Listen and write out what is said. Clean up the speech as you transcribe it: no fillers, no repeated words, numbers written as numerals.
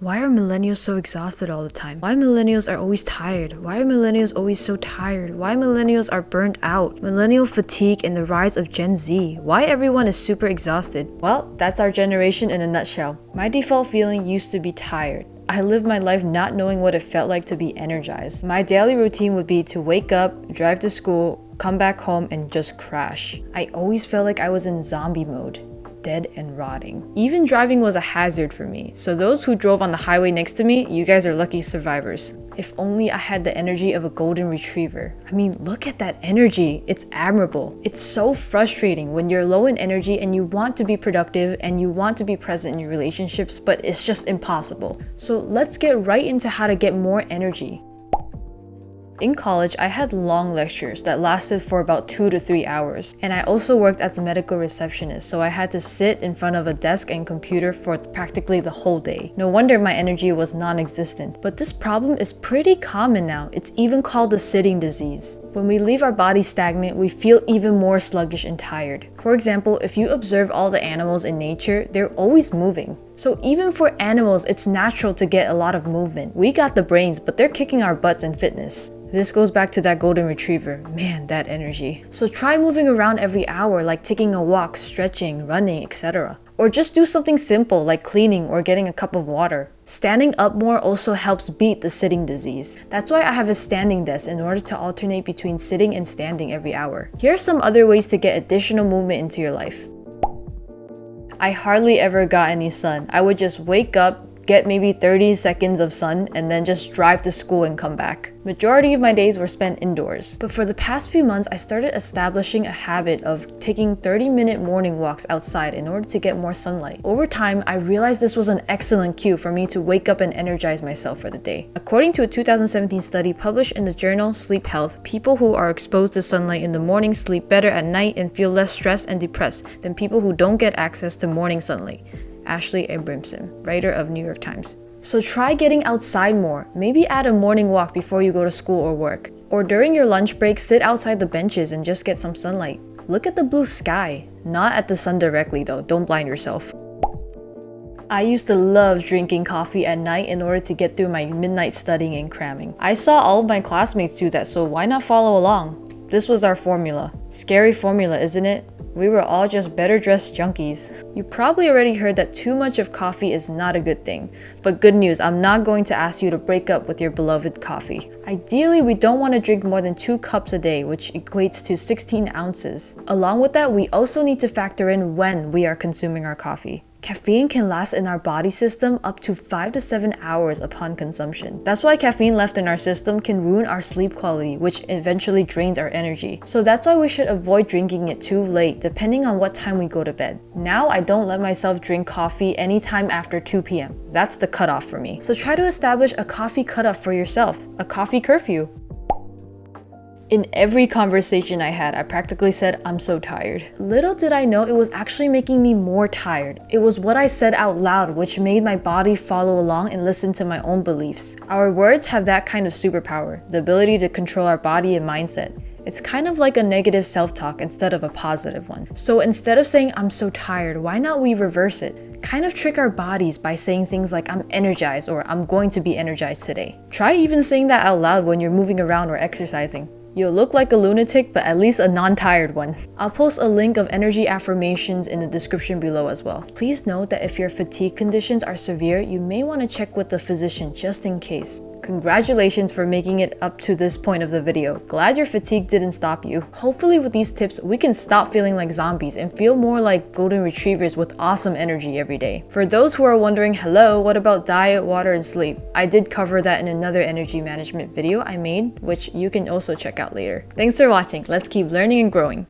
Why are millennials so exhausted all the time? Why millennials are always tired? Why are millennials always so tired? Why millennials are burnt out? Millennial fatigue and the rise of Gen Z. Why everyone is super exhausted? Well, that's our generation in a nutshell. My default feeling used to be tired. I lived my life not knowing what it felt like to be energized. My daily routine would be to wake up, drive to school, come back home, and just crash. I always felt like I was in zombie mode. Dead and rotting. Even driving was a hazard for me, so those who drove on the highway next to me, you guys are lucky survivors. If only I had the energy of a golden retriever. I mean, look at that energy. It's admirable. It's so frustrating when you're low in energy and you want to be productive and you want to be present in your relationships, but it's just impossible. So let's get right into how to get more energy. In college, I had long lectures that lasted for about 2 to 3 hours, and I also worked as a medical receptionist, so I had to sit in front of a desk and computer for practically the whole day. No wonder my energy was non-existent. But this problem is pretty common now. It's even called the sitting disease. When we leave our body stagnant, we feel even more sluggish and tired. For example, if you observe all the animals in nature, they're always moving. So even for animals, it's natural to get a lot of movement. We got the brains, but they're kicking our butts in fitness. This goes back to that golden retriever. Man, that energy. So try moving around every hour, like taking a walk, stretching, running, etc. Or just do something simple like cleaning or getting a cup of water. Standing up more also helps beat the sitting disease. That's why I have a standing desk in order to alternate between sitting and standing every hour. Here are some other ways to get additional movement into your life. I hardly ever got any sun. I would just wake up, get maybe 30 seconds of sun, and then just drive to school and come back. Majority of my days were spent indoors. But for the past few months, I started establishing a habit of taking 30-minute morning walks outside in order to get more sunlight. Over time, I realized this was an excellent cue for me to wake up and energize myself for the day. According to a 2017 study published in the journal Sleep Health, people who are exposed to sunlight in the morning sleep better at night and feel less stressed and depressed than people who don't get access to morning sunlight. Ashley Abramson, writer of New York Times. So try getting outside more. Maybe add a morning walk before you go to school or work. Or during your lunch break, sit outside the benches and just get some sunlight. Look at the blue sky. Not at the sun directly though, don't blind yourself. I used to love drinking coffee at night in order to get through my midnight studying and cramming. I saw all of my classmates do that, so why not follow along? This was our formula. Scary formula, isn't it? We were all just better dressed junkies. You probably already heard that too much of coffee is not a good thing. But good news, I'm not going to ask you to break up with your beloved coffee. Ideally, we don't want to drink more than 2 cups a day, which equates to 16 ounces. Along with that, we also need to factor in when we are consuming our coffee. Caffeine can last in our body system up to 5 to 7 hours upon consumption. That's why caffeine left in our system can ruin our sleep quality, which eventually drains our energy. So that's why we should avoid drinking it too late, depending on what time we go to bed. Now I don't let myself drink coffee anytime after 2 p.m. That's the cutoff for me. So try to establish a coffee cutoff for yourself, a coffee curfew. In every conversation I had, I practically said, I'm so tired. Little did I know it was actually making me more tired. It was what I said out loud which made my body follow along and listen to my own beliefs. Our words have that kind of superpower, the ability to control our body and mindset. It's kind of like a negative self-talk instead of a positive one. So instead of saying, I'm so tired, why not we reverse it? Kind of trick our bodies by saying things like, I'm energized or I'm going to be energized today. Try even saying that out loud when you're moving around or exercising. You'll look like a lunatic, but at least a non-tired one. I'll post a link of energy affirmations in the description below as well. Please note that if your fatigue conditions are severe, you may want to check with the physician just in case. Congratulations for making it up to this point of the video. Glad your fatigue didn't stop you. Hopefully with these tips, we can stop feeling like zombies and feel more like golden retrievers with awesome energy every day. For those who are wondering, hello, what about diet, water, and sleep? I did cover that in another energy management video I made, which you can also check out later. Thanks for watching. Let's keep learning and growing.